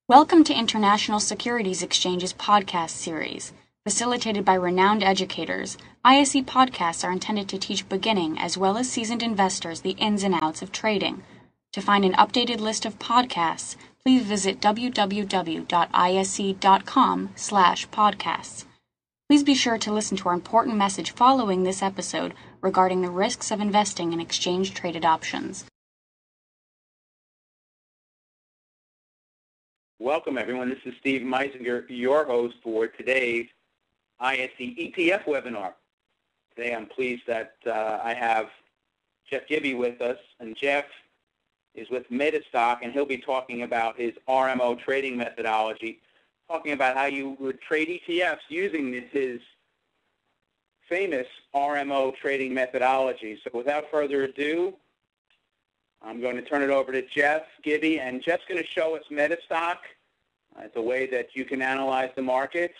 Welcome to International Securities Exchange's podcast series. Facilitated by renowned educators, ISE podcasts are intended to teach beginning as well as seasoned investors the ins and outs of trading. To find an updated list of podcasts, please visit www.ise.com/podcasts. Please be sure to listen to our important message following this episode regarding the risks of investing in exchange-traded options. Welcome, everyone. This is Steve Meisinger, your host for today's ISE ETF webinar. Today, I'm pleased that I have Jeff Gibby with us, and Jeff is with MetaStock, and he'll be talking about his RMO trading methodology, talking about how you would trade ETFs using his famous RMO trading methodology. So without further ado, I'm going to turn it over to Jeff Gibby, and Jeff's going to show us MetaStock. It's a way that you can analyze the markets.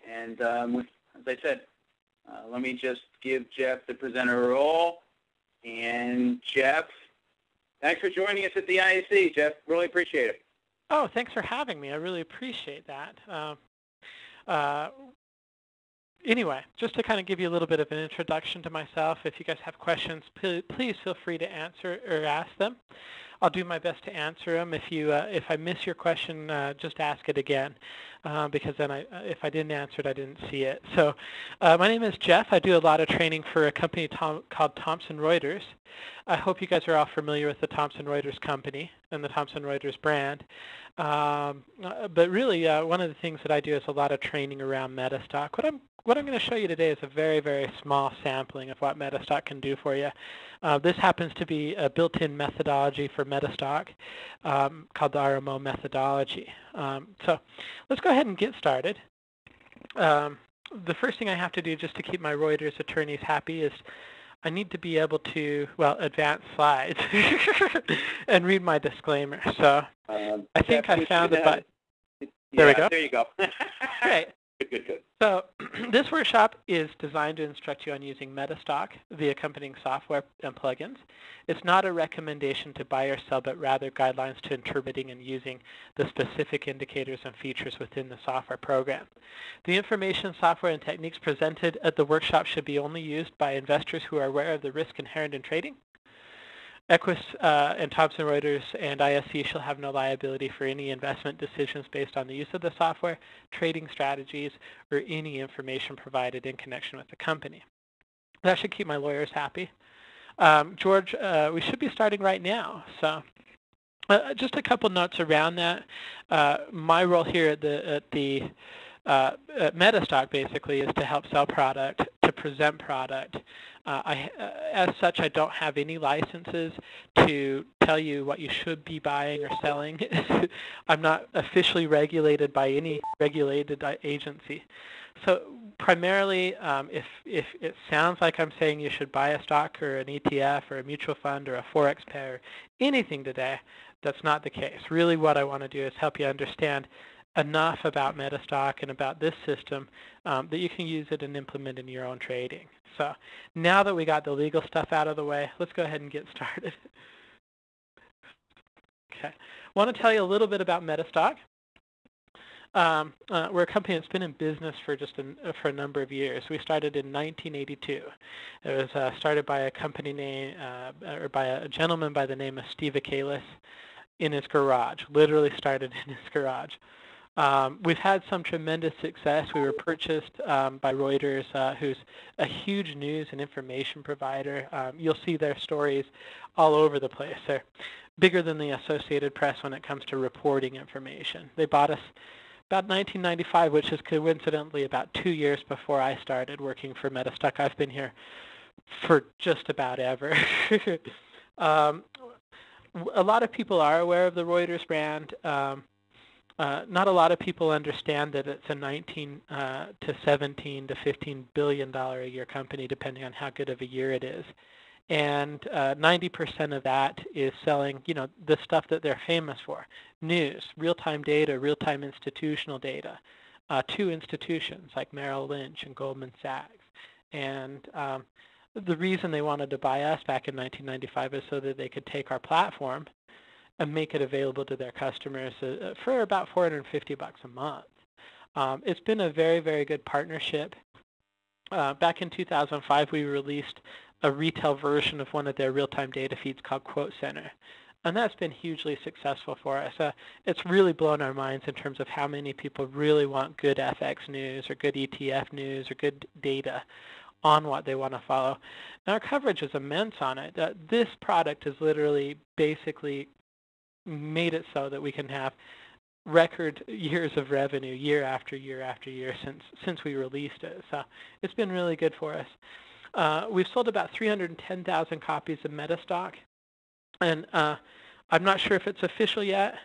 And as I said, let me just give Jeff the presenter role. And Jeff, thanks for joining us at the ISE, Jeff. Really appreciate it. Oh, thanks for having me. I really appreciate that. Anyway, just to kind of give you a little bit of an introduction to myself, if you guys have questions, please feel free to answer or ask them. I'll do my best to answer them. If I miss your question, just ask it again, because then if I didn't answer it, I didn't see it. So my name is Jeff. I do a lot of training for a company called Thomson Reuters. I hope you guys are all familiar with the Thomson Reuters company and the Thomson Reuters brand. But really, one of the things that I do is a lot of training around MetaStock. What I'm going to show you today is a very, very small sampling of what MetaStock can do for you. This happens to be a built-in methodology for MetaStock called the RMO methodology. So let's go ahead and get started. The first thing I have to do just to keep my Reuters attorneys happy is I need to be able to, well, advance slides and read my disclaimer. So I think I found the button. There we go. There you go. Great. Good. So this workshop is designed to instruct you on using MetaStock, the accompanying software and plugins. It's not a recommendation to buy or sell, but rather guidelines to interpreting and using the specific indicators and features within the software program. The information, software, and techniques presented at the workshop should be only used by investors who are aware of the risk inherent in trading. Equus and Thomson Reuters and ISE shall have no liability for any investment decisions based on the use of the software, trading strategies, or any information provided in connection with the company. That should keep my lawyers happy. George, we should be starting right now. So just a couple notes around that. My role here at MetaStock basically is to help sell product, to present product. As such, I don't have any licenses to tell you what you should be buying or selling. I'm not officially regulated by any regulated agency. So primarily, if it sounds like I'm saying you should buy a stock or an ETF or a mutual fund or a Forex pair or anything today, that's not the case. Really what I want to do is help you understand enough about MetaStock and about this system that you can use it and implement in your own trading. So now that we got the legal stuff out of the way, let's go ahead and get started. Okay, I want to tell you a little bit about MetaStock. We're a company that's been in business for for a number of years. We started in 1982. It was started by a company name, or by a gentleman by the name of Steve Akalis in his garage, literally started in his garage. We've had some tremendous success. We were purchased by Reuters, who's a huge news and information provider. You'll see their stories all over the place. They're bigger than the Associated Press when it comes to reporting information. They bought us about 1995, which is coincidentally about 2 years before I started working for MetaStock. I've been here for just about ever. A lot of people are aware of the Reuters brand. Not a lot of people understand that it's a 19 to 17 to $15 billion a year company, depending on how good of a year it is. And 90% of that is selling, the stuff that they're famous for: news, real-time data, real-time institutional data, to institutions like Merrill Lynch and Goldman Sachs. And the reason they wanted to buy us back in 1995 is so that they could take our platform and make it available to their customers for about $450 a month. It's been a very, very good partnership. Back in 2005, we released a retail version of one of their real-time data feeds called Quote Center. And that's been hugely successful for us. It's really blown our minds in terms of how many people really want good FX news or good ETF news or good data on what they want to follow. And our coverage is immense on it. This product has literally basically made it so that we can have record years of revenue year after year after year since we released it. So it's been really good for us. We've sold about 310,000 copies of MetaStock. And I'm not sure if it's official yet,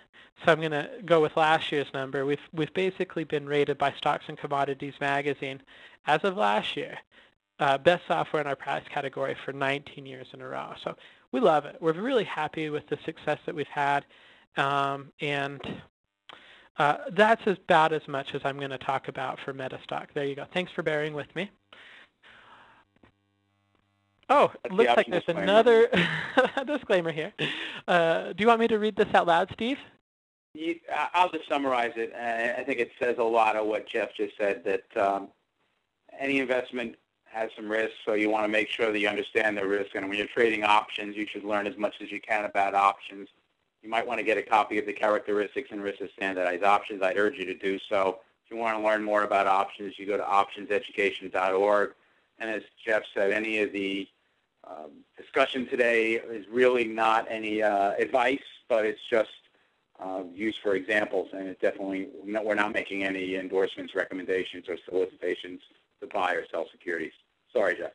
so I'm going to go with last year's number. We've basically been rated by Stocks and Commodities magazine as of last year, best software in our price category for 19 years in a row. So we love it. We're really happy with the success that we've had, and that's about as much as I'm going to talk about for MetaStock. There you go. Thanks for bearing with me. Oh, it looks like there's another disclaimer here. Do you want me to read this out loud, Steve? I'll just summarize it. I think it says a lot of what Jeff just said, that any investment has some risk, so you want to make sure that you understand the risk. And when you're trading options, you should learn as much as you can about options. You might want to get a copy of the characteristics and risks of standardized options. I'd urge you to do so. If you want to learn more about options, you go to optionseducation.org. And as Jeff said, any of the discussion today is really not any advice, but it's just used for examples, and it definitely, we're not making any endorsements, recommendations, or solicitations to buy or sell securities. Sorry, Jeff.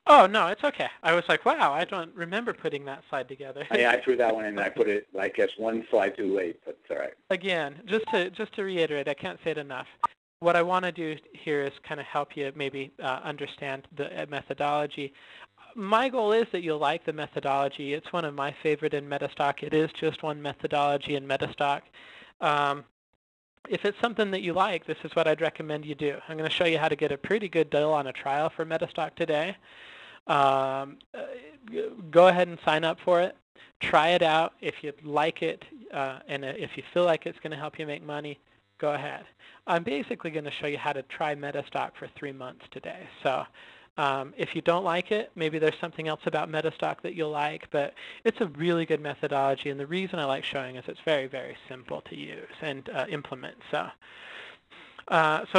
Oh, no, it's okay. I was like, wow, I don't remember putting that slide together. Yeah, I threw that one in, and I put it, I guess, one slide too late, but it's all right. Again, just to reiterate, I can't say it enough. What I want to do here is kind of help you maybe understand the methodology. My goal is that you'll like the methodology. It's one of my favorite in MetaStock. It is just one methodology in MetaStock. If it's something that you like, this is what I'd recommend you do. I'm going to show you how to get a pretty good deal on a trial for MetaStock today. Go ahead and sign up for it. Try it out. If you like it and if you feel like it's going to help you make money, go ahead. I'm basically going to show you how to try MetaStock for 3 months today. So if you don't like it, maybe there's something else about MetaStock that you'll like, but it's a really good methodology, and the reason I like showing is it's very, very simple to use and implement. So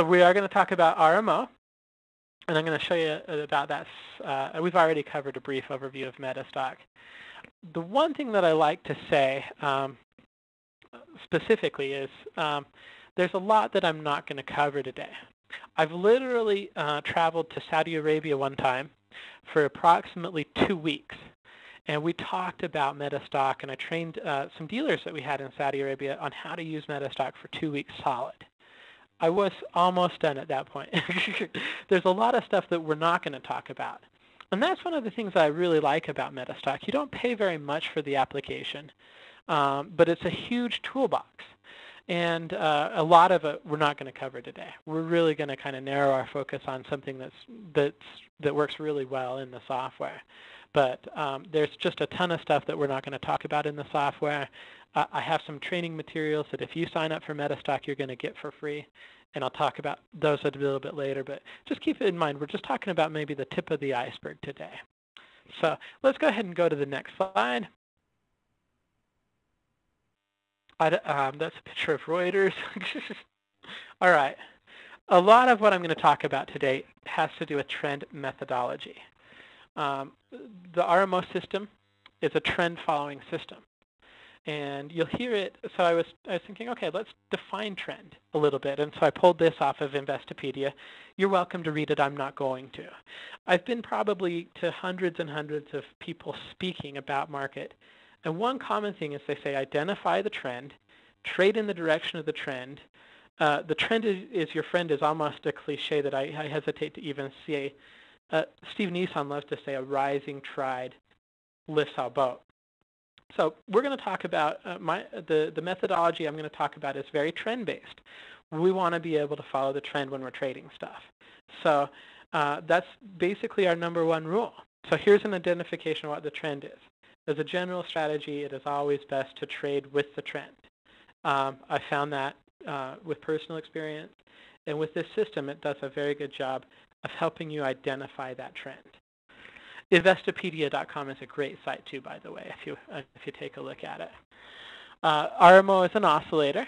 we are going to talk about RMO, and I'm going to show you about that. We've already covered a brief overview of MetaStock. The one thing that I like to say specifically is there's a lot that I'm not going to cover today. I've literally traveled to Saudi Arabia one time for approximately 2 weeks, and we talked about MetaStock, and I trained some dealers that we had in Saudi Arabia on how to use MetaStock for 2 weeks solid. I was almost done at that point. There's a lot of stuff that we're not going to talk about, and that's one of the things that I really like about MetaStock. You don't pay very much for the application, but it's a huge toolbox. And a lot of it we're not going to cover today. We're really going to kind of narrow our focus on something that works really well in the software. But there's just a ton of stuff that we're not going to talk about in the software. I have some training materials that if you sign up for MetaStock, you're going to get for free. And I'll talk about those a little bit later. But just keep it in mind, we're just talking about maybe the tip of the iceberg today. So let's go ahead and go to the next slide. That's a picture of Reuters. All right. A lot of what I'm going to talk about today has to do with trend methodology. The RMO system is a trend-following system. And you'll hear it. So I was thinking, okay, let's define trend a little bit. And so I pulled this off of Investopedia. You're welcome to read it. I'm not going to. I've been probably to hundreds and hundreds of people speaking about market. And one common thing is they say identify the trend, trade in the direction of the trend. The trend is your friend is almost a cliche that I hesitate to even say. Steve Nissan loves to say a rising tide lifts our boat. So we're going to talk about the methodology I'm going to talk about is very trend-based. We want to be able to follow the trend when we're trading stuff. So that's basically our number one rule. So here's an identification of what the trend is. As a general strategy, it is always best to trade with the trend. I found that with personal experience, and with this system, it does a very good job of helping you identify that trend. Investopedia.com is a great site too, by the way, if you take a look at it. RMO is an oscillator.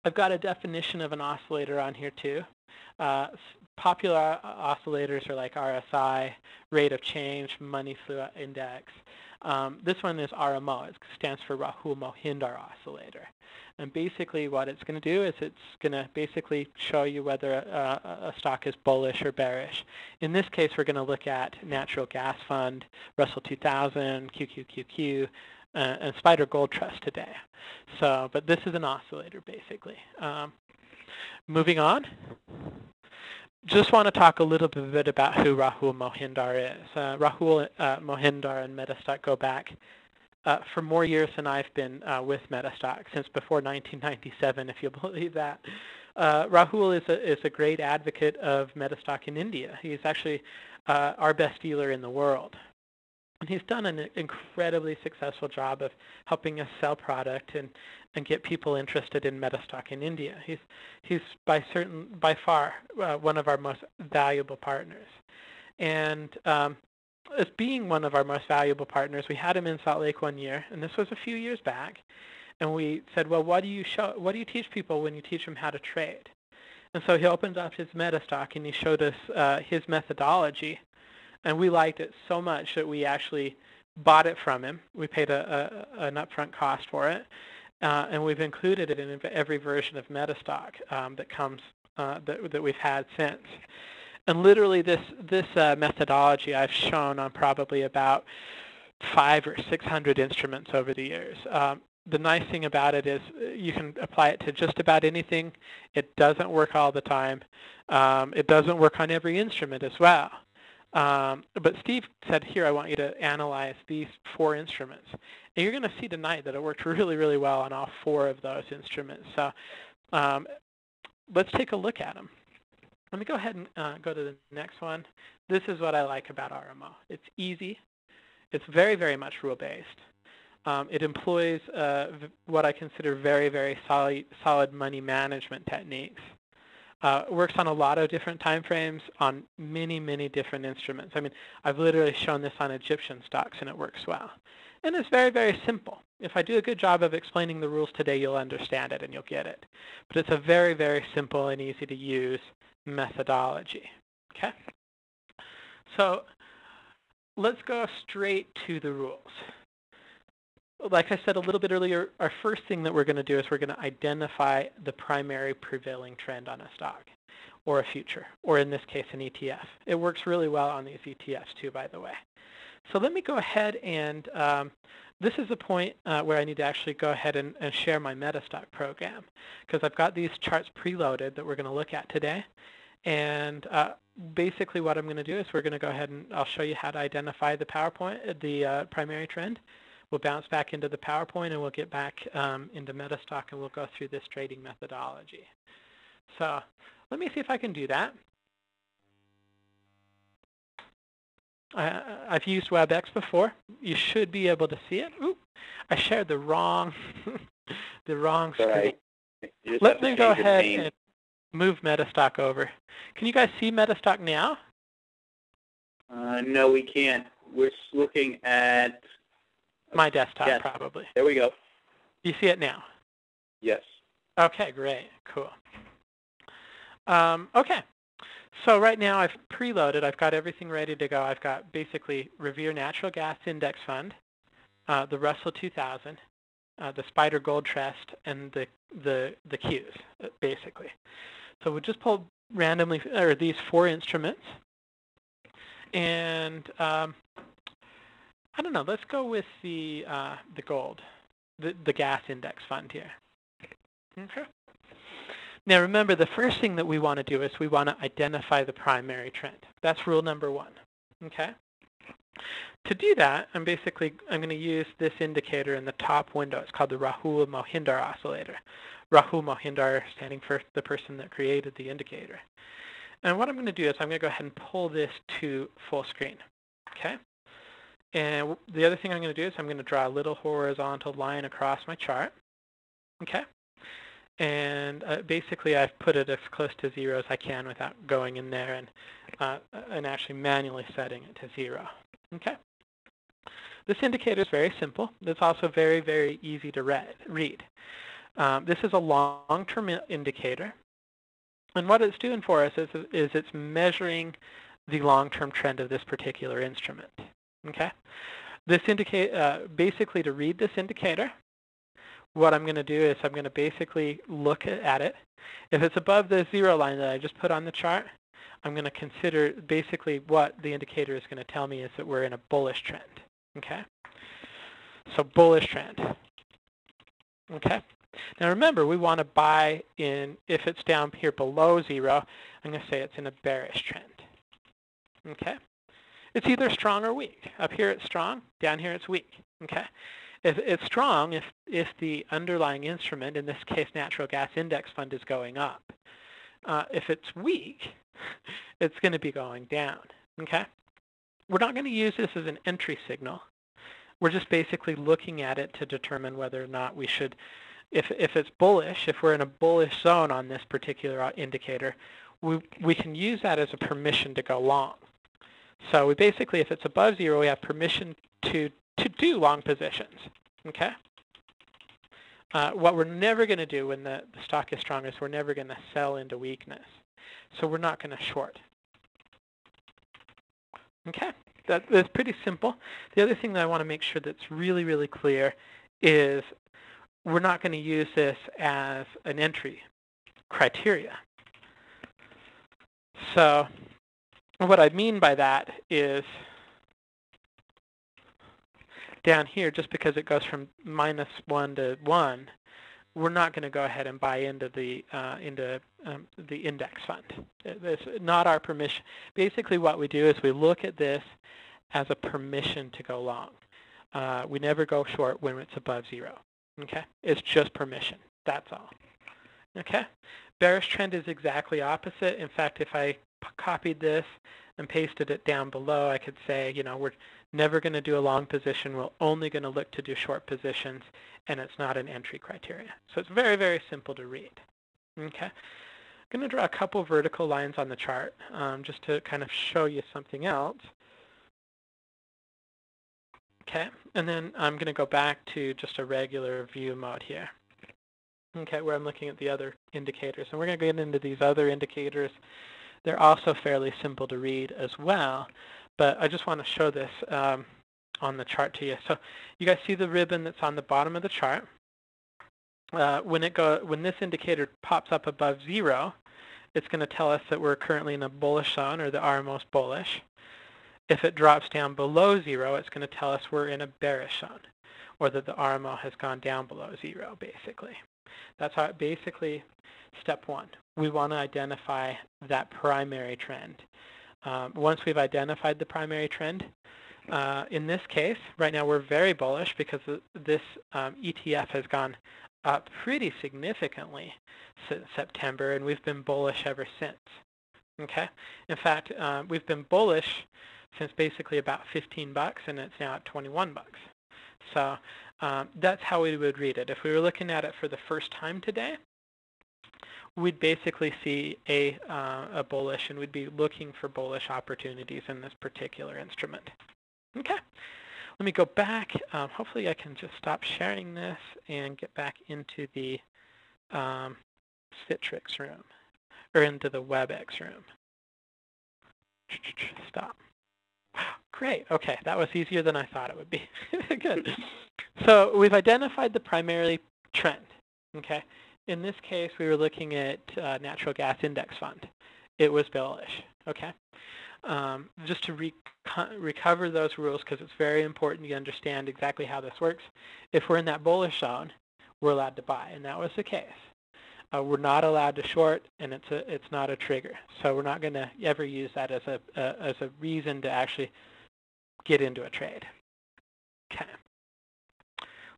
I've got a definition of an oscillator on here too. Popular oscillators are like RSI, rate of change, money flow index. This one is RMO. It stands for Rahul Mohindar Oscillator. And basically what it's going to do is it's going to basically show you whether a stock is bullish or bearish. In this case, we're going to look at Natural Gas Fund, Russell 2000, QQQQ, and Spider Gold Trust today. So, but this is an oscillator basically. Moving on. Just want to talk a little bit about who Rahul Mohindar is. Rahul Mohindar and MetaStock go back for more years than I've been with MetaStock, since before 1997, if you believe that. Rahul is a great advocate of MetaStock in India. He's actually our best dealer in the world. And he's done an incredibly successful job of helping us sell product and get people interested in MetaStock in India. He's by far one of our most valuable partners. And as being one of our most valuable partners, we had him in Salt Lake one year, and this was a few years back. And we said, well, what do you teach people when you teach them how to trade? And so he opened up his MetaStock and he showed us his methodology. And we liked it so much that we actually bought it from him. We paid an upfront cost for it, and we've included it in every version of MetaStock that comes that we've had since. And literally, this methodology I've shown on probably about 500 or 600 instruments over the years. The nice thing about it is you can apply it to just about anything. It doesn't work all the time. It doesn't work on every instrument as well. But Steve said, here, I want you to analyze these 4 instruments. And you're going to see tonight that it worked really, really well on all 4 of those instruments. So let's take a look at them. Let me go ahead and go to the next one. This is what I like about RMO. It's easy. It's very, very much rule-based. It employs what I consider very, very solid money management techniques. Works on a lot of different time frames on many, many different instruments. I mean, I've literally shown this on Egyptian stocks, and it works well. And it's very, very simple. If I do a good job of explaining the rules today, you'll understand it and you'll get it. But it's a very, very simple and easy to use methodology. Okay? So let's go straight to the rules. Like I said a little bit earlier, our first thing that we're going to do is we're going to identify the primary prevailing trend on a stock or a future, or in this case, an ETF. It works really well on these ETFs too, by the way. So let me go ahead and this is the point where I need to actually go ahead and share my MetaStock program, because I've got these charts preloaded that we're going to look at today. And basically what I'm going to do is we're going to go ahead and I'll show you how to identify the the primary trend. We'll bounce back into the PowerPoint and we'll get back into MetaStock and we'll go through this trading methodology. So let me see if I can do that. I've used WebEx before. You should be able to see it. Oop, I shared the wrong the wrong screen. Right. Let me go ahead and move MetaStock over. Can you guys see MetaStock now? No, we can't. We're looking at my desktop, probably. There we go. You see it now? Yes. Okay, great. Cool. Okay. So right now I've preloaded. I've got everything ready to go. I've got basically Revere Natural Gas Index Fund, the Russell 2000, the Spider Gold Trust, and the Qs, basically. So we'll just pull randomly these 4 instruments. And I don't know. Let's go with the gold, the gas index fund here. Okay. Now remember, the first thing that we want to do is we want to identify the primary trend. That's rule number 1. Okay. To do that, I'm going to use this indicator in the top window. It's called the Rahul Mohindar Oscillator. Rahul Mohindar standing for the person that created the indicator. And what I'm going to do is I'm going to go ahead and pull this to full screen. Okay. And the other thing I'm going to do is I'm going to draw a little horizontal line across my chart. Okay. And basically, I've put it as close to 0 as I can without going in there and actually manually setting it to 0. Okay. This indicator is very simple. It's also very, very easy to read. This is a long-term indicator. And what it's doing for us is it's measuring the long-term trend of this particular instrument. Okay. This basically, to read this indicator, what I'm going to do is I'm going to basically look at it. If it's above the 0 line that I just put on the chart, I'm going to consider basically what the indicator is going to tell me is that we're in a bullish trend. Okay. So bullish trend. Okay. Now remember, we want to buy in, if it's down here below 0, I'm going to say it's in a bearish trend. Okay. It's either strong or weak. Up here it's strong, down here it's weak. Okay. If it's strong, if the underlying instrument, in this case natural gas index fund, is going up. If it's weak, it's going to be going down. Okay. We're not going to use this as an entry signal. We're just basically looking at it to determine whether or not we should, if it's bullish, if we're in a bullish zone on this particular indicator, we can use that as a permission to go long. So we basically, if it's above 0, we have permission to do long positions. Okay. What we're never going to do when the stock is strong is we're never going to sell into weakness. So we're not going to short. Okay. That's pretty simple. The other thing that I want to make sure that's really, really clear is we're not going to use this as an entry criteria. So what I mean by that is down here, just because it goes from -1 to 1, we're not going to go ahead and buy into the index fund. It's not our permission. Basically, what we do is we look at this as a permission to go long. We never go short when it's above 0. Okay, it's just permission. That's all. Okay, bearish trend is exactly opposite. In fact, if I copied this and pasted it down below, I could say, you know, we're never going to do a long position. We're only going to look to do short positions, and it's not an entry criteria. So it's very, very simple to read. Okay, I'm going to draw a couple vertical lines on the chart just to kind of show you something else. Okay, and then I'm going to go back to just a regular view mode here. Okay, where I'm looking at the other indicators. And we're going to get into these other indicators. They're also fairly simple to read as well, but I just want to show this on the chart to you. So you guys see the ribbon that's on the bottom of the chart. When this indicator pops up above 0, it's going to tell us that we're currently in a bullish zone, or the RMO is bullish. If it drops down below 0, it's going to tell us we're in a bearish zone, or that the RMO has gone down below 0, basically. That's how it basically, step 1. We want to identify that primary trend. Once we've identified the primary trend, in this case, right now we're very bullish because this ETF has gone up pretty significantly since September, and we've been bullish ever since. Okay. In fact, we've been bullish since basically about 15 bucks, and it's now at 21 bucks. So that's how we would read it. If we were looking at it for the first time today, we'd basically see a bullish, and we'd be looking for bullish opportunities in this particular instrument. Okay, let me go back. Hopefully I can just stop sharing this and get back into the Citrix room, or into the WebEx room. Stop. Great. Okay, that was easier than I thought it would be. Good. So we've identified the primary trend. Okay. In this case, we were looking at natural gas index fund. It was bullish. Okay. Just to recover those rules, because it's very important you understand exactly how this works. If we're in that bullish zone, we're allowed to buy, and that was the case. We're not allowed to short, and it's not a trigger. So we're not going to ever use that as a reason to actually get into a trade. Okay.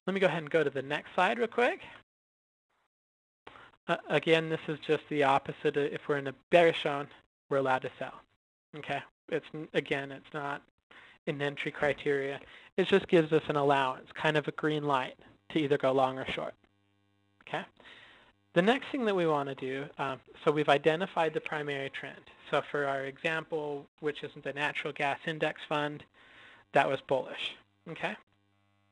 Let me go ahead and go to the next slide real quick. Again, this is just the opposite. If we're in a bearish zone, we're allowed to sell. Okay. It's not in entry criteria. It just gives us an allowance, kind of a green light to either go long or short. Okay. The next thing that we want to do, so we've identified the primary trend. So for our example, which is the natural gas index fund, that was bullish. Okay.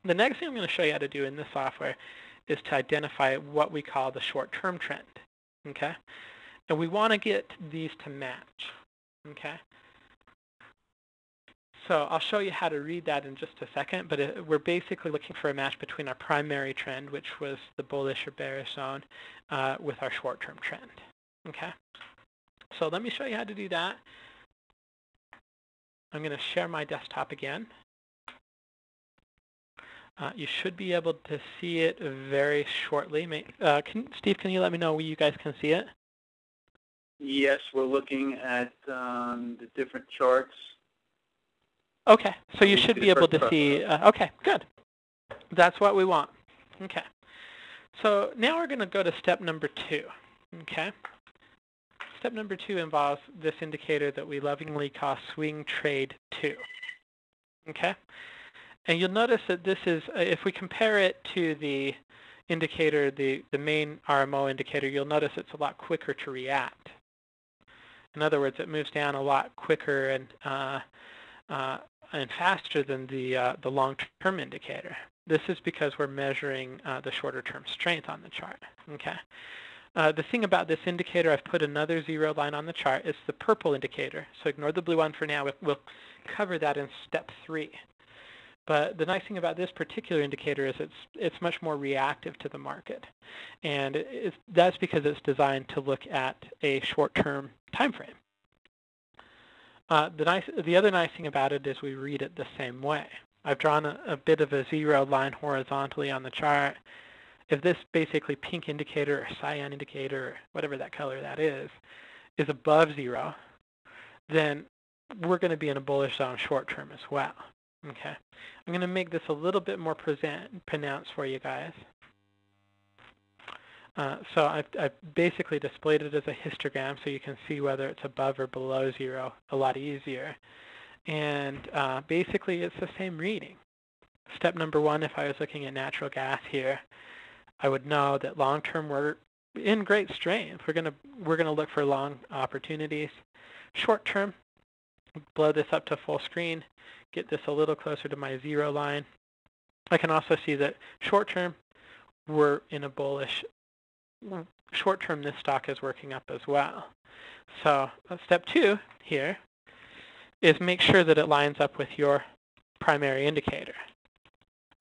The next thing I'm going to show you how to do in this software is to identify what we call the short-term trend. Okay. And we want to get these to match. Okay. So I'll show you how to read that in just a second, but we're basically looking for a match between our primary trend, which was the bullish or bearish zone, with our short-term trend. Okay. So let me show you how to do that. I'm going to share my desktop again. You should be able to see it very shortly. Steve, can you let me know when you guys can see it? Yes, we're looking at the different charts. Okay, so you should be able to see. Okay, good. That's what we want. Okay. So now we're going to go to step number 2. Okay. Step number 2 involves this indicator that we lovingly call swing trade 2. Okay. And you'll notice that this is, if we compare it to the indicator, the main RMO indicator, you'll notice it's a lot quicker to react. In other words, it moves down a lot quicker and faster than the long-term indicator. This is because we're measuring the shorter-term strength on the chart. Okay. The thing about this indicator, I've put another 0 line on the chart. It's the purple indicator. So ignore the blue one for now. We'll cover that in step 3. But the nice thing about this particular indicator is it's much more reactive to the market, and that's because it's designed to look at a short-term time frame. The other nice thing about it is we read it the same way. I've drawn a bit of a 0 line horizontally on the chart. If this basically pink indicator or cyan indicator, or whatever that color that is above 0, then we're going to be in a bullish zone short-term as well. Okay, I'm going to make this a little bit more pronounced for you guys. So I've basically displayed it as a histogram so you can see whether it's above or below 0 a lot easier. And basically it's the same reading. Step number 1, if I was looking at natural gas here, I would know that long-term we're in great strength. We're going to look for long opportunities. Short-term, blow this up to full screen, get this a little closer to my 0 line. I can also see that short-term, we're in a bullish. Short-term, this stock is working up as well. So step 2 here is make sure that it lines up with your primary indicator,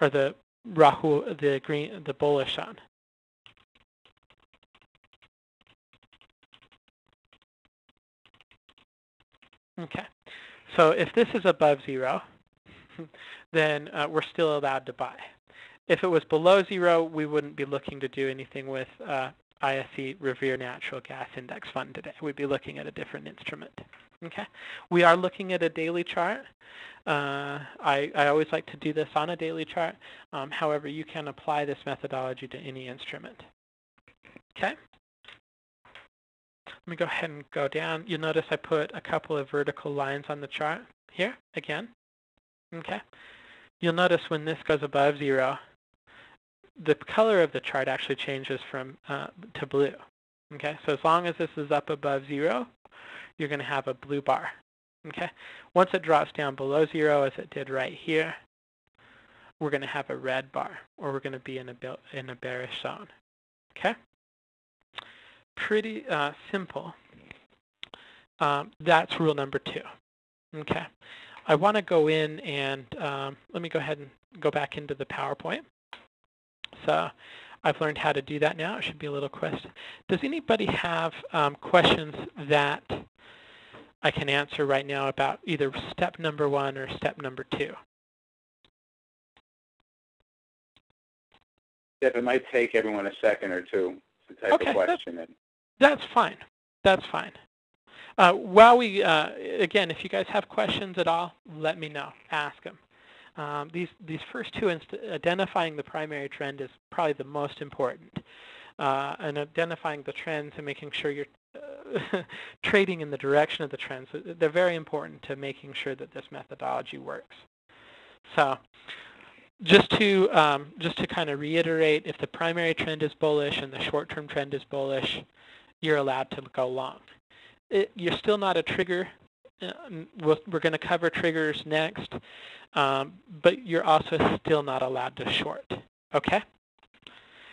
or the Rahul, the bullish zone. Okay. So if this is above 0, then we're still allowed to buy. If it was below 0, we wouldn't be looking to do anything with ISE Revere Natural Gas Index Fund today. We'd be looking at a different instrument. Okay. We are looking at a daily chart. I always like to do this on a daily chart. However, you can apply this methodology to any instrument. Okay. Let me go ahead and go down. You'll notice I put a couple of vertical lines on the chart here again. Okay. You'll notice when this goes above 0, the color of the chart actually changes from to blue. Okay. So as long as this is up above 0, you're going to have a blue bar. Okay. Once it drops down below 0, as it did right here, we're going to have a red bar, or we're going to be in a bearish zone. Okay. Pretty simple. That's rule number 2. Okay. I want to go in and let me go ahead and go back into the PowerPoint. So I've learned how to do that now. It should be a little question. Does anybody have questions that I can answer right now about either step number 1 or step number 2? Steph, it might take everyone a second or two to type a question in. That's fine. That's fine. While we, again, if you guys have questions at all, let me know. Ask them. These first 2, identifying the primary trend is probably the most important. And identifying the trends and making sure you're trading in the direction of the trends. They're very important to making sure that this methodology works. So just to kind of reiterate, if the primary trend is bullish and the short-term trend is bullish, you're allowed to go long. You're still not a trigger. We're going to cover triggers next, but you're also still not allowed to short. Okay?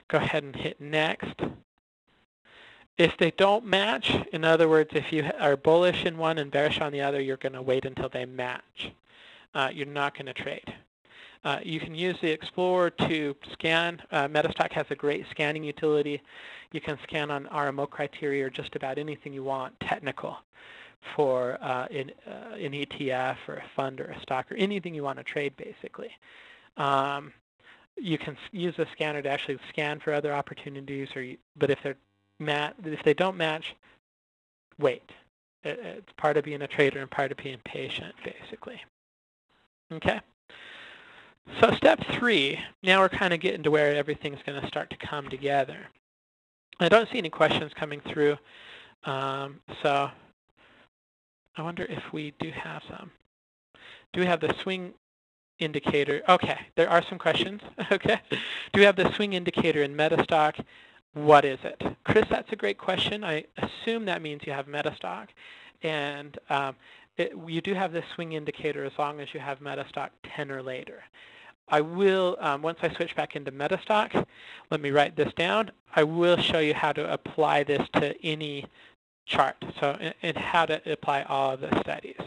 Go ahead and hit next. If they don't match, in other words, if you are bullish in one and bearish on the other, you're going to wait until they match. You're not going to trade. You can use the Explorer to scan. MetaStock has a great scanning utility. You can scan on RMO criteria or just about anything you want, technical, for an ETF or a fund or a stock or anything you want to trade, basically. You can use the scanner to actually scan for other opportunities, but if they don't match, wait. It's part of being a trader and part of being patient, basically. Okay. So step 3, now we're kind of getting to where everything's going to start to come together. I don't see any questions coming through, so I wonder if we do have some. Do we have the swing indicator? Okay, there are some questions. Okay. Do we have the swing indicator in MetaStock? What is it? Chris, that's a great question. I assume that means you have MetaStock. And you do have this swing indicator as long as you have MetaStock 10 or later. I will, once I switch back into MetaStock, let me write this down. I will show you how to apply this to any chart, and how to apply all of the studies.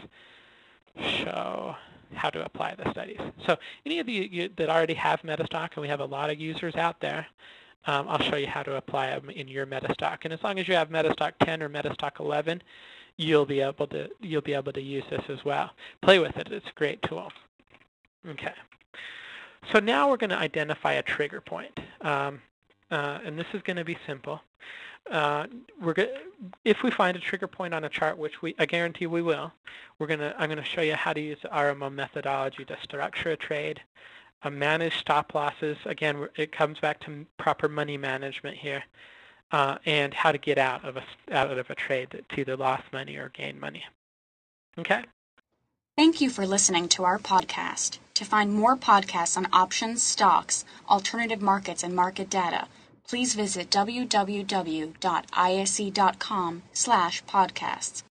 Show how to apply the studies. So any of you that already have MetaStock, and we have a lot of users out there, I'll show you how to apply them in your MetaStock. And as long as you have MetaStock 10 or MetaStock 11, you'll be able to use this as well. Play with it. It's a great tool. Okay. So now we're going to identify a trigger point, and this is going to be simple. If we find a trigger point on a chart, which I guarantee we will, I'm going to show you how to use the RMO methodology to structure a trade, manage stop losses. Again, it comes back to proper money management here, and how to get out of a trade that's either lost money or gained money. Okay. Thank you for listening to our podcast. To find more podcasts on options, stocks, alternative markets, and market data, please visit www.ise.com/podcasts.